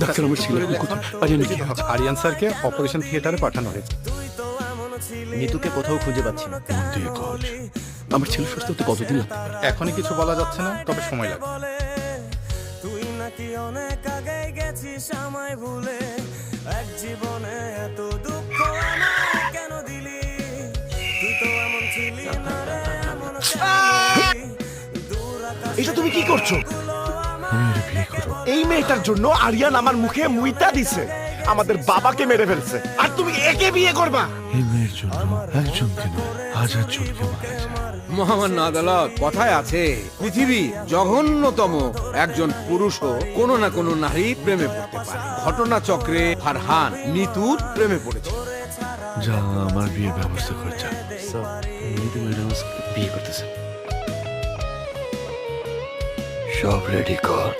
Doctor আমার ছেলে আরিয়ান স্যারকে অপারেশন থিয়েটারে পাঠানো হয়েছে। নিতুকে কোথাও খুঁজে পাচ্ছি না। মন দিয়ে খোঁজ। আমার ছেলে সুস্থ হতে কতদিন লাগবে? এখনই কিছু বলা যাচ্ছে না, তবে সময় লাগবে। তুই নাকি অনেক আগে গেছিস আমায় ভুলে, এক জীবনে এত দুঃখ আমায় কেন দিলি, তুই তো এমন ছিলি না রে, এমন এটা তুমি কি করছো? আমি ওরে বিয়ে করবো। এই মেয়েটার জন্য আরিয়ান আমার মুখে মুইতা দিছে, আমাদের বাবাকে মেরে ফেলছে, আর তুমি একে বিয়ে করবা? এই মেয়ের জন্য একজনকে নয়, হাজার জনকে মারা যায়। মহামান্য আদালত, কথায় আছে পৃথিবী জঘন্যতম একজন পুরুষও কোনো না কোনো নারী প্রেমে পড়তে পারে। ঘটনাচক্রে ফারহান নিতুর প্রেমে পড়েছে। যা আমার বিয়ের ব্যবস্থা করে যা। নিতু ম্যাডাম বিয়ে করতেছে। সব রেডি কর।